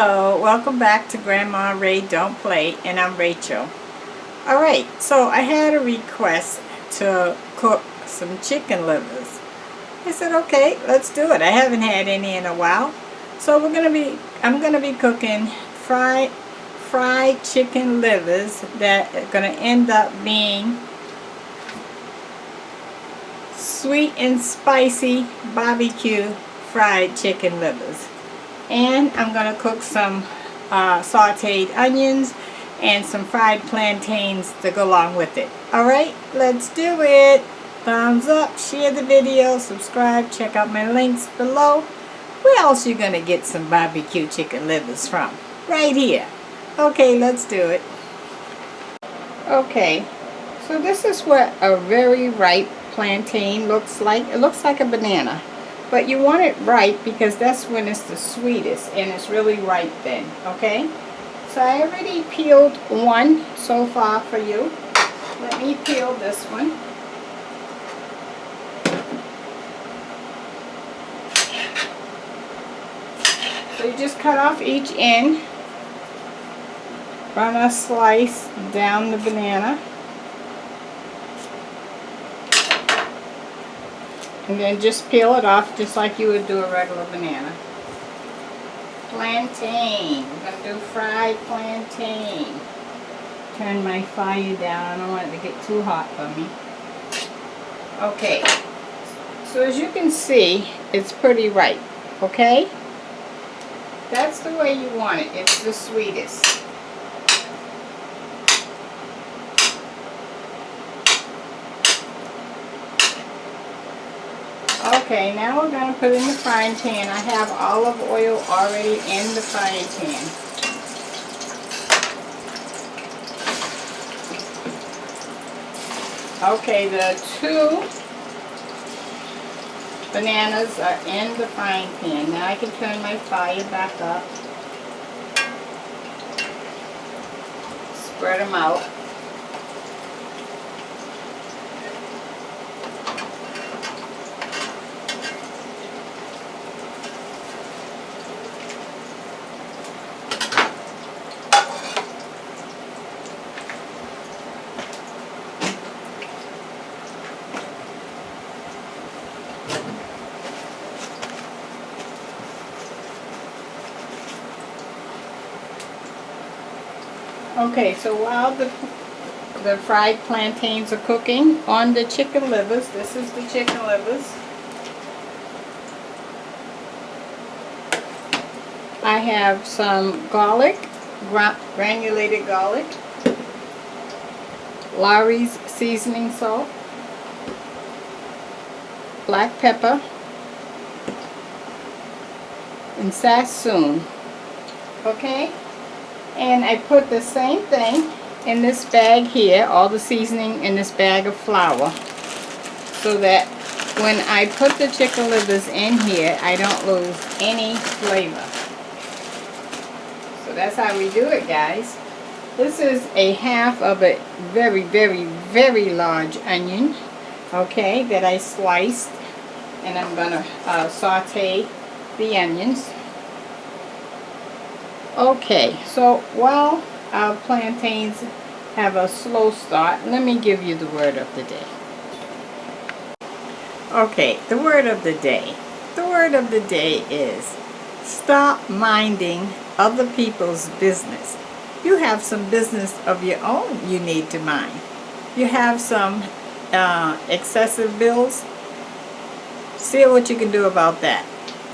Hello, welcome back to Grandma Ray Don't Play, and I'm Rachel. Alright, so I had a request to cook some chicken livers. I said, okay, let's do it. I haven't had any in a while. So I'm gonna be cooking fried chicken livers that are gonna end up being sweet and spicy barbecue fried chicken livers. And I'm going to cook some sauteed onions and some fried plantains to go along with it. Alright, let's do it. Thumbs up, share the video, subscribe, check out my links below. Where else are you going to get some barbecue chicken livers from? Right here. Okay, let's do it. Okay, so this is what a very ripe plantain looks like. It looks like a banana. But you want it ripe because that's when it's the sweetest, and it's really ripe then, okay? So I already peeled one so far for you. Let me peel this one. So you just cut off each end. Run a slice down the banana. And then just peel it off just like you would do a regular banana. Plantain. We're going to do fried plantain. Turn my fire down. I don't want it to get too hot for me. Okay. So as you can see, it's pretty ripe. Okay? That's the way you want it. It's the sweetest. Okay, now we're going to put in the frying pan. I have olive oil already in the frying pan. Okay, the 2 bananas are in the frying pan. Now I can turn my fire back up. Spread them out. Okay, so while the fried plantains are cooking on the chicken livers, this is the chicken livers. I have some garlic, granulated garlic, Lawry's seasoning salt, black pepper, and sassoon. Okay? And I put the same thing in this bag here, all the seasoning in this bag of flour, so that when I put the chicken livers in here, I don't lose any flavor. So that's how we do it, guys. This is a half of a very, very, very large onion, okay, that I sliced, and I'm going to saute the onions. Okay, so while our plantains have a slow start, let me give you the word of the day. Okay, the word of the day. The word of the day is stop minding other people's business. You have some business of your own you need to mind. You have some excessive bills. See what you can do about that.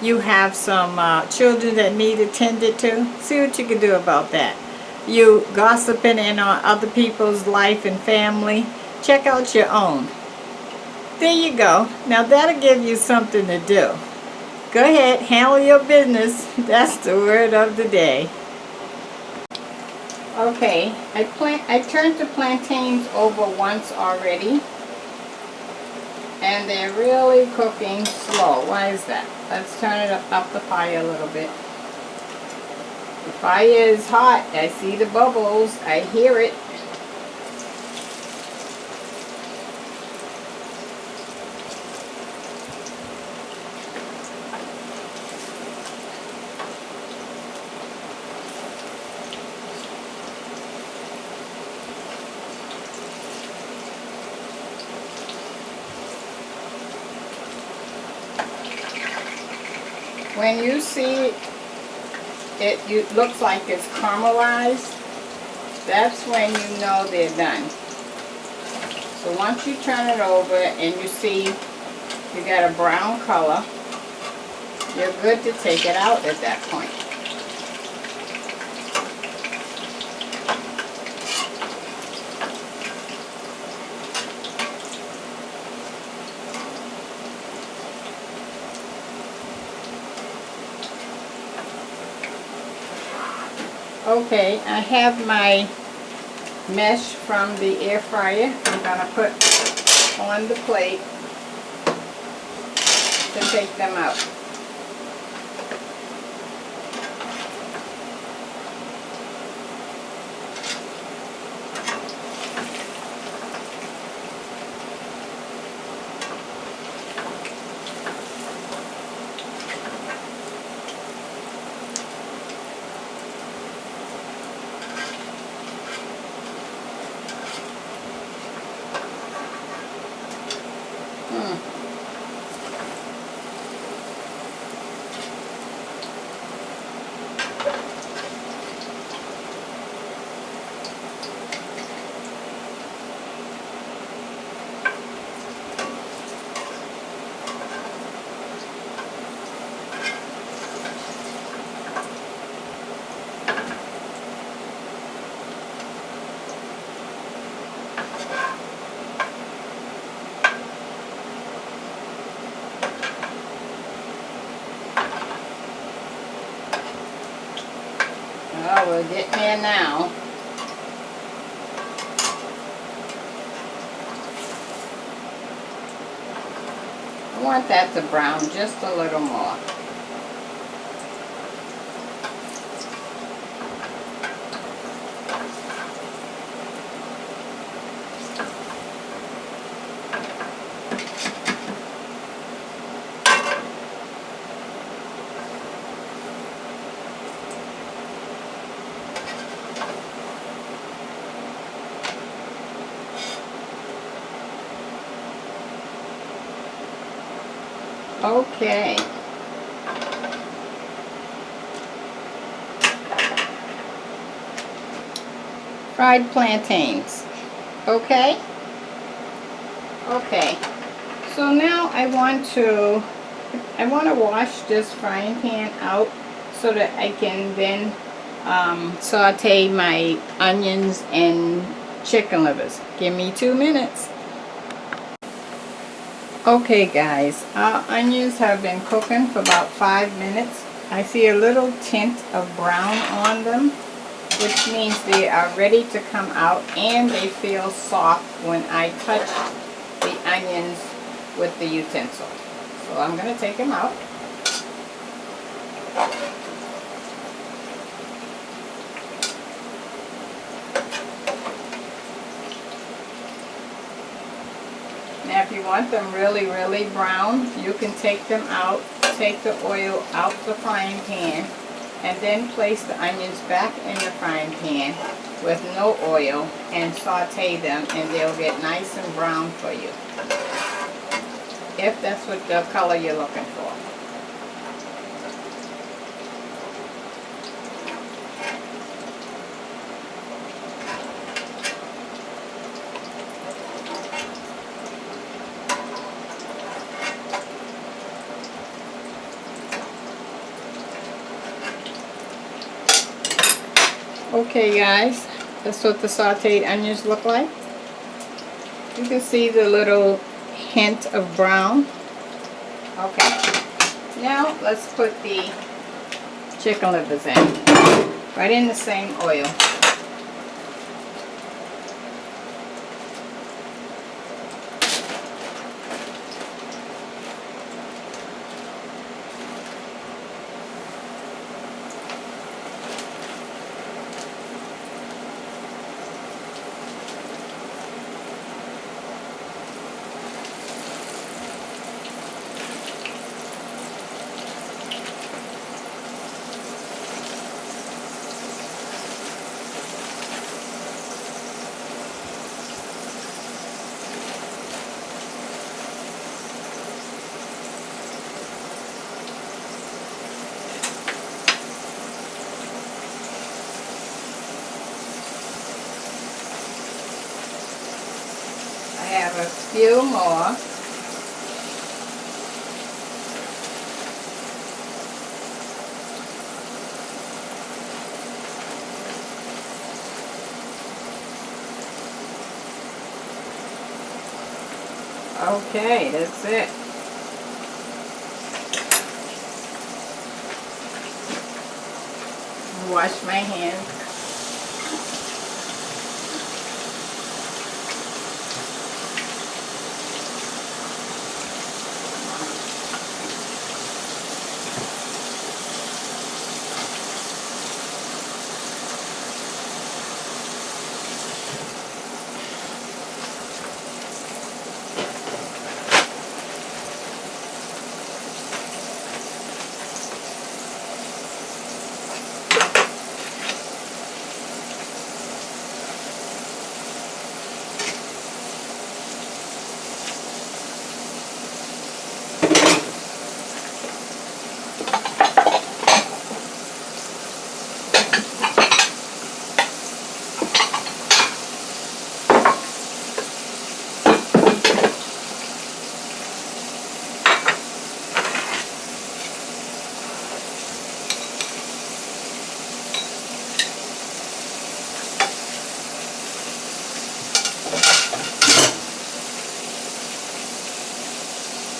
You have some children that need attended to. See what you can do about that. You gossiping in on other people's life and family. Check out your own. There you go. Now that'll give you something to do. Go ahead, handle your business. That's the word of the day. Okay, I turned the plantains over once already. And they're really cooking slow. Why is that? Let's turn it up the fire a little bit. The fire is hot. I see the bubbles. I hear it. When you see it looks like it's caramelized, that's when you know they're done. So once you turn it over and you see you got a brown color, you're good to take it out at that point. Okay, I have my mesh from the air fryer. I'm going to put on the plate to take them out. Oh, we're getting there now. I want that to brown just a little more. Okay. Fried plantains. Okay? Okay. So now I want to wash this frying pan out so that I can then saute my onions and chicken livers. Give me 2 minutes. Okay guys, our onions have been cooking for about 5 minutes. I see a little tint of brown on them, which means they are ready to come out, and they feel soft when I touch the onions with the utensil. So I'm going to take them out. Now if you want them really, really brown, you can take them out, take the oil out the frying pan, and then place the onions back in the frying pan with no oil and saute them, and they'll get nice and brown for you, if that's what the color you're looking for. Okay guys, that's what the sauteed onions look like. You can see the little hint of brown. Okay, now let's put the chicken livers in, right in the same oil. have a few more. Okay, that's it. Wash my hands.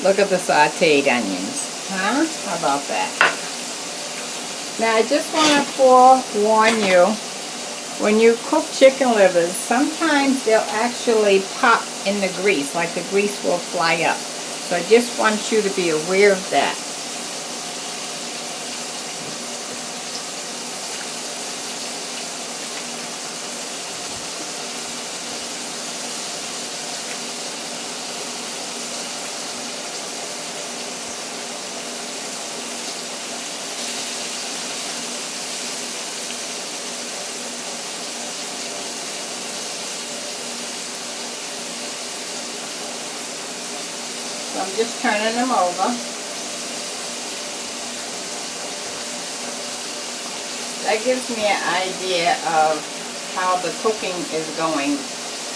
Look at the sauteed onions. Huh? How about that? Now I just want to forewarn you, when you cook chicken livers, sometimes they'll actually pop in the grease, like the grease will fly up. So I just want you to be aware of that. So I'm just turning them over. That gives me an idea of how the cooking is going.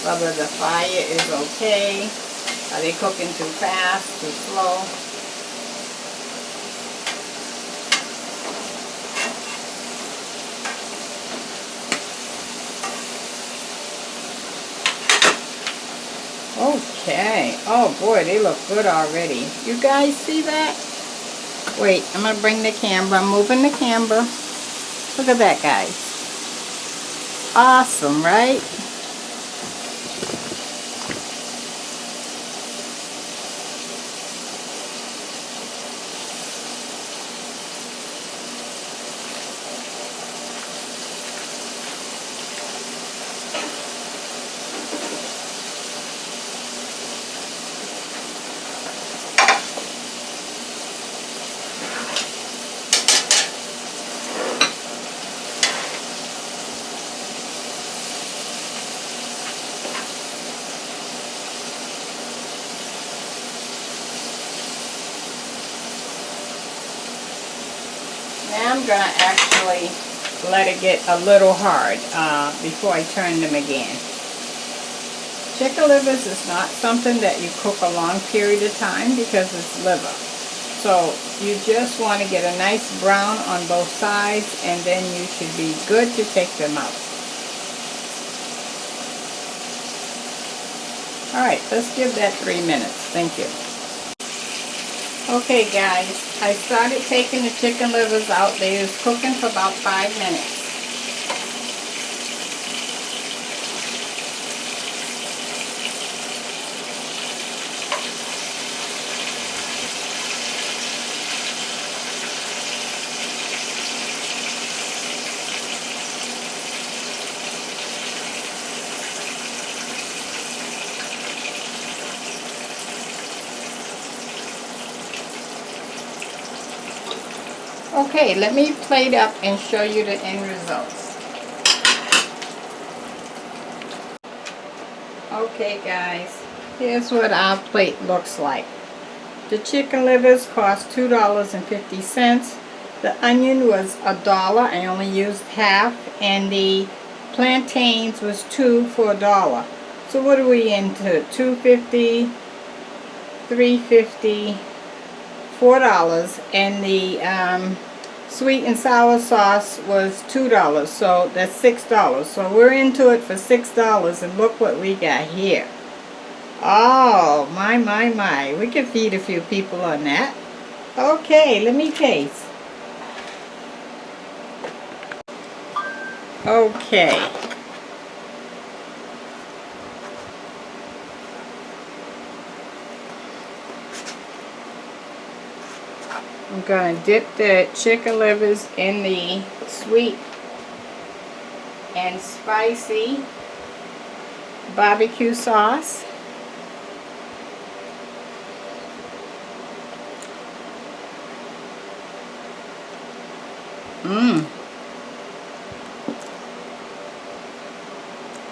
Whether the fire is okay, are they cooking too fast, too slow? Okay. Oh boy, they look good already. You guys see that? Wait, I'm going to bring the camera. I'm moving the camera. Look at that, guys. Awesome, right? Now I'm going to actually let it get a little hard before I turn them again. Chicken livers is not something that you cook a long period of time because it's liver. So you just want to get a nice brown on both sides, and then you should be good to take them out. Alright, let's give that 3 minutes. Thank you. Okay guys, I started taking the chicken livers out. They was cooking for about 5 minutes. Okay, let me plate up and show you the end results. Okay guys, here's what our plate looks like. The chicken livers cost $2.50. The onion was $1. I only used half, and the plantains was 2 for $1. So what are we into? $2.50, $3.50, $4, and the sweet and sour sauce was $2, so that's $6. So we're into it for $6, and look what we got here. Oh, my. We can feed a few people on that. Okay, let me taste. Okay. I'm going to dip the chicken livers in the sweet and spicy barbecue sauce.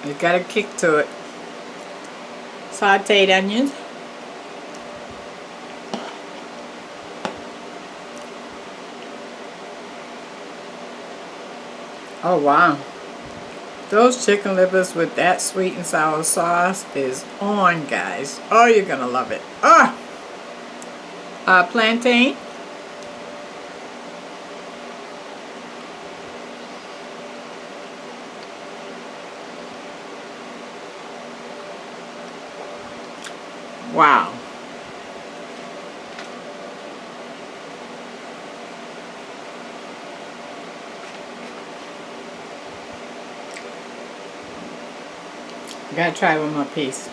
It got a kick to it. Sauteed onions. Oh wow. Those chicken livers with that sweet and sour sauce is on, guys. Oh, you're gonna love it. Plantain. Wow. I gotta try one more piece.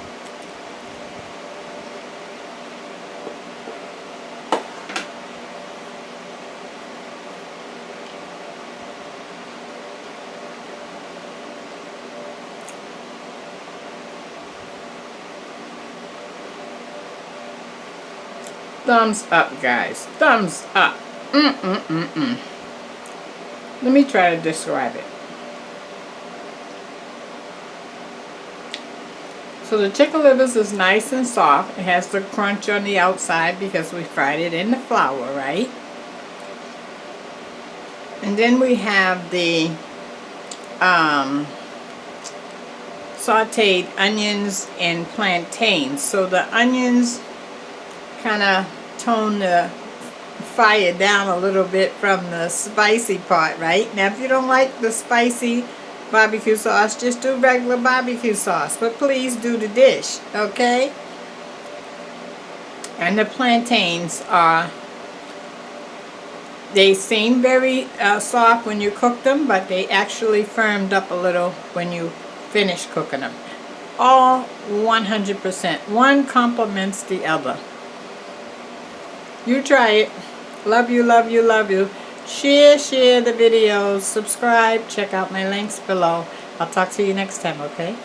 Thumbs up, guys. Thumbs up. Let me try to describe it. So the chicken livers is nice and soft. It has the crunch on the outside because we fried it in the flour, right? And then we have the sauteed onions and plantains. So the onions kind of tone the fire down a little bit from the spicy part, right? Now if you don't like the spicy barbecue sauce, just do regular barbecue sauce, but please do the dish, okay? And the plantains are, they seem very soft when you cook them, but they actually firmed up a little when you finish cooking them. All 100%. One complements the other. You try it. Love you, love you, love you. Share the videos, subscribe, check out my links below. I'll talk to you next time, okay?